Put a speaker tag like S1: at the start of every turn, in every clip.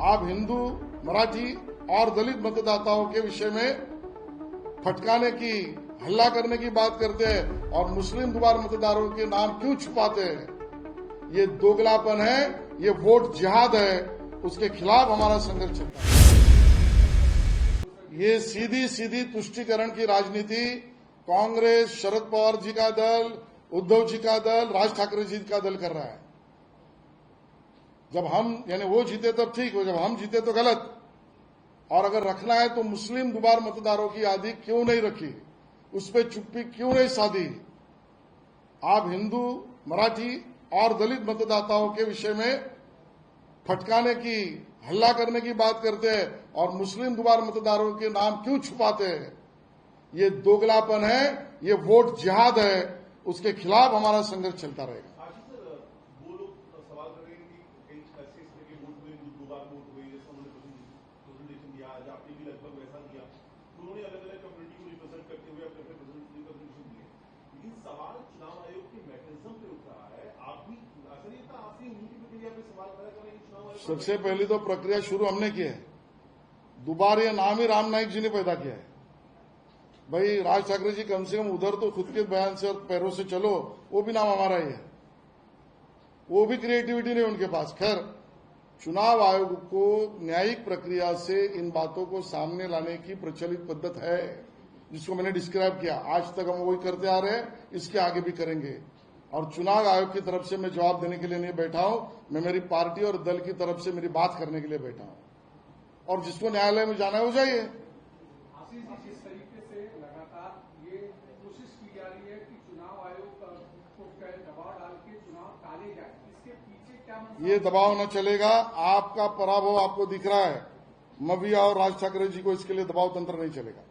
S1: आप हिंदू, मराठी और दलित मतदाताओं के विषय में फटकाने की, हल्ला करने की बात करते हैं और मुस्लिम दुबार मतदारों के नाम क्यों छुपाते हैं? ये दोगलापन है, ये वोट जिहाद है, उसके खिलाफ हमारा संघर्ष चलता है। ये सीधी सीधी तुष्टीकरण की राजनीति कांग्रेस, शरद पवार जी का दल, उद्धव जी का दल, राज ठाकरे जी का दल कर रहा है। जब हम यानी वो जीते तब ठीक हो, जब हम जीते तो गलत। और अगर रखना है तो मुस्लिम दुबार मतदारों की यादी क्यों नहीं रखी, उस पर चुप्पी क्यों नहीं साधी? आप हिंदू, मराठी और दलित मतदाताओं के विषय में फटकाने की, हल्ला करने की बात करते हैं और मुस्लिम दुबार मतदारों के नाम क्यों छुपाते हैं? ये दोगलापन है, ये वोट जिहाद है, उसके खिलाफ हमारा संघर्ष चलता रहेगा। सबसे पहली तो प्रक्रिया शुरू हमने की है। दोबारा ये नाम ही राम नाईक जी ने पैदा किया है। भाई राज ठाकरे जी कम से कम उधर तो खुद के बयान से और पैरों से चलो, वो भी नाम हमारा ही है। वो भी क्रिएटिविटी नहीं उनके पास। खैर, चुनाव आयोग को न्यायिक प्रक्रिया से इन बातों को सामने लाने की प्रचलित पद्धत है, जिसको मैंने डिस्क्राइब किया। आज तक हम वही करते आ रहे हैं, इसके आगे भी करेंगे। और चुनाव आयोग की तरफ से मैं जवाब देने के लिए नहीं बैठा हूं, मैं मेरी पार्टी और दल की तरफ से मेरी बात करने के लिए बैठा हूं। और जिसको न्यायालय में जाना है वो जाइए।
S2: जिस तरीके से लगातार ये कोशिश की जा रही है कि चुनाव आयोग को दबाव डाल के चुनाव टाले जाए, इसके पीछे क्या
S1: ये दबाव न चलेगा। आपका पराभव आपको दिख रहा है। मविया और राज ठाकरे जी को इसके लिए दबाव तंत्र नहीं चलेगा।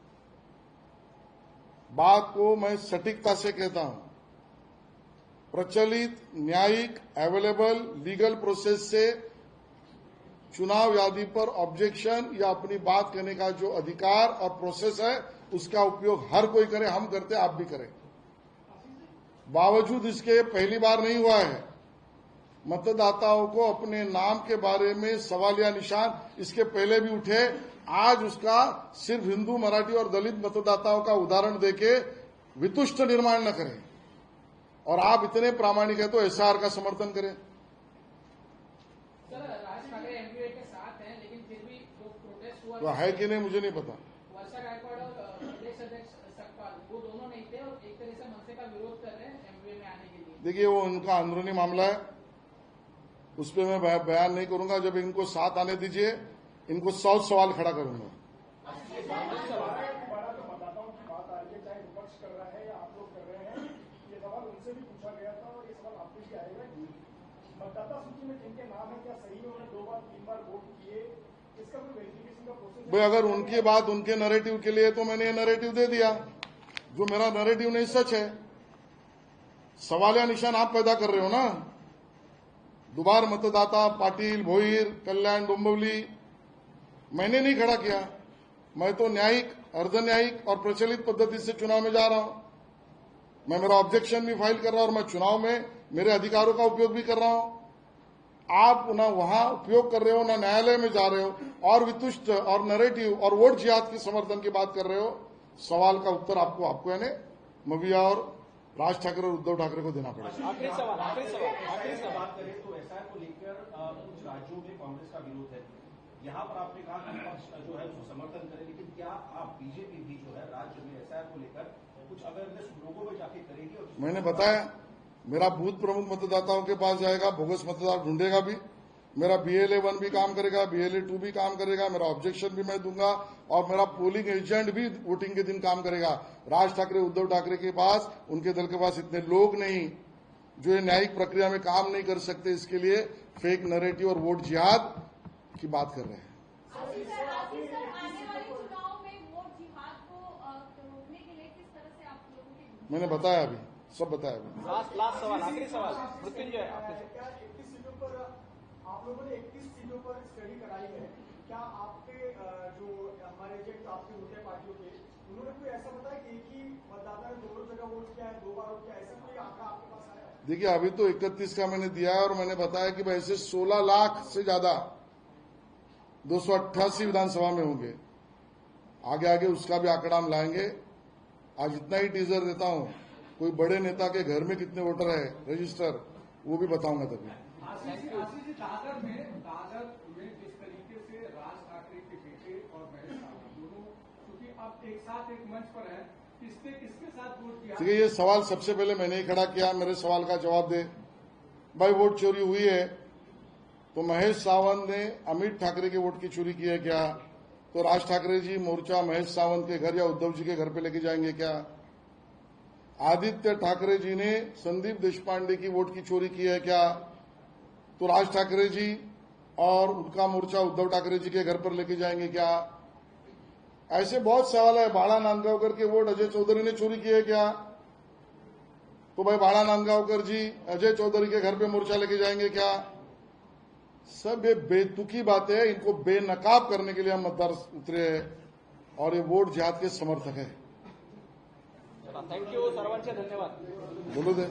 S1: बात को मैं सटीकता से कहता हूं। प्रचलित, न्यायिक, अवेलेबल लीगल प्रोसेस से चुनाव यादी पर ऑब्जेक्शन या अपनी बात कहने का जो अधिकार और प्रोसेस है, उसका उपयोग हर कोई करे। हम करते, आप भी करें। बावजूद इसके पहली बार नहीं हुआ है। मतदाताओं को अपने नाम के बारे में सवाल या निशान इसके पहले भी उठे। आज उसका सिर्फ हिंदू, मराठी और दलित मतदाताओं का उदाहरण देके वितुष्ट निर्माण न करें। और आप इतने प्रामाणिक है तो एसआर का समर्थन करें।
S3: सर, राज ठाकरे एमपीए के साथ हैं, लेकिन फिर भी जो प्रोटेस्ट हुआ
S1: तो है कि नहीं मुझे नहीं पता।
S3: वर्षा गायकवाड़ और प्रदेश अध्यक्ष सतपाल, वो दोनों नहीं थे और एक तरह से मनसे का विरोध कर रहे हैं एमपीए में आने के लिए।
S1: देखिए, वो उनका अंदरूनी मामला है, उस पर मैं बयान नहीं करूंगा। जब इनको साथ आने दीजिए, इनको 100 सवाल खड़ा करूंगा। भाई अगर उनकी बात उनके नैरेटिव के लिए, तो मैंने ये नैरेटिव दे दिया। जो मेरा नैरेटिव नहीं सच है। सवाल या निशान आप पैदा कर रहे हो ना। दुबार मतदाता पाटिल, भोईर, कल्याण, डोंबिवली मैंने नहीं खड़ा किया। मैं तो न्यायिक, अर्ध न्यायिक और प्रचलित पद्धति से चुनाव में जा रहा हूं। मैं मेरा ऑब्जेक्शन भी फाइल कर रहा हूं और मैं चुनाव में मेरे अधिकारों का उपयोग भी कर रहा हूं। आप ना वहां उपयोग कर रहे हो, ना न्यायालय में जा रहे हो, और वितुष्ट और नैरेटिव और वोट जिहाद की समर्थन की बात कर रहे हो। सवाल का उत्तर आपको यानी मविया और राज ठाकरे और उद्धव ठाकरे को देना पड़ेगा।
S4: आखिरी सवाल बात करें तो एसआर को लेकर कुछ राज्यों में कांग्रेस का विरोध है। यहाँ पर आपने कहा कि विपक्ष जो है उसको समर्थन करे, लेकिन क्या आप बीजेपी भी जो है राज्य में एसआर को लेकर कुछ अवेयरनेस लोगों में जाके करेगी? और
S1: मैंने बताया, मेरा बूथ प्रमुख मतदाताओं के पास जाएगा, बोगस मतदाता ढूंढेगा भी। मेरा BLA 1 भी काम करेगा, BLA 2 भी काम करेगा। मेरा ऑब्जेक्शन भी मैं दूंगा और मेरा पोलिंग एजेंट भी वोटिंग के दिन काम करेगा। राज ठाकरे, उद्धव ठाकरे के पास, उनके दल के पास इतने लोग नहीं जो ये न्यायिक प्रक्रिया में काम नहीं कर सकते। इसके लिए फेक नैरेटिव और वोट जिहाद की बात कर रहे हैं। मैंने बताया, अभी सब बताया।
S4: लास्ट सवाल, आखिरी सवाल मृत्युंजय,
S2: क्या 31 सीटों पर आप लोगों ने 31 सीटों पर स्टडी कराई है? क्या आपके जो हमारे एजेंट आपके होते हैं पार्टियों के, उन्होंने कोई ऐसा बताया कि एक ही मतदाता ने दोनों जगह वोट किया है, 2 बार वोट किया, ऐसा कोई आंकड़ा आपके पास आया है?
S1: देखिए, अभी तो 31 का मैंने दिया है और मैंने बताया कि ऐसे 16 लाख से ज्यादा 288 विधानसभा में होंगे। आगे आगे उसका भी आंकड़ा हम लाएंगे। आज इतना ही टीजर देता हूं, कोई बड़े नेता के घर में कितने वोटर है रजिस्टर, वो भी बताऊंगा तभी।
S5: आशीष जी, दादर में जिस तरीके से राज ठाकरे के बेटे और महेश सावंत दोनों क्योंकि अब एक साथ एक मंच पर है, किसने किसके साथ वोट किया?
S1: देखिए, ये सवाल सबसे पहले मैंने ही खड़ा किया, मेरे सवाल का जवाब दे। भाई वोट चोरी हुई है तो महेश सावंत ने अमित ठाकरे के वोट की चोरी की है क्या? तो राज ठाकरे जी मोर्चा महेश सावंत के घर या उद्धव जी के घर पे लेके जाएंगे क्या? आदित्य ठाकरे जी ने संदीप देशपांडे की वोट की चोरी की है क्या? तो राज ठाकरे जी और उनका मोर्चा उद्धव ठाकरे जी के घर पर लेके जाएंगे क्या? ऐसे बहुत सवाल है। बाड़ा नांदगांवकर के वोट अजय चौधरी ने चोरी किए क्या? तो भाई बाड़ा नांदगांवकर जी अजय चौधरी के घर पे मोर्चा लेके जाएंगे क्या? सब ये बेतुकी बातें हैं। इनको बेनकाब करने के लिए हम मतदार उतरे हैं और ये वोट जिहाद के समर्थक है।
S6: थँक्यू, सर्वांचे धन्यवाद।
S1: बोलू दे।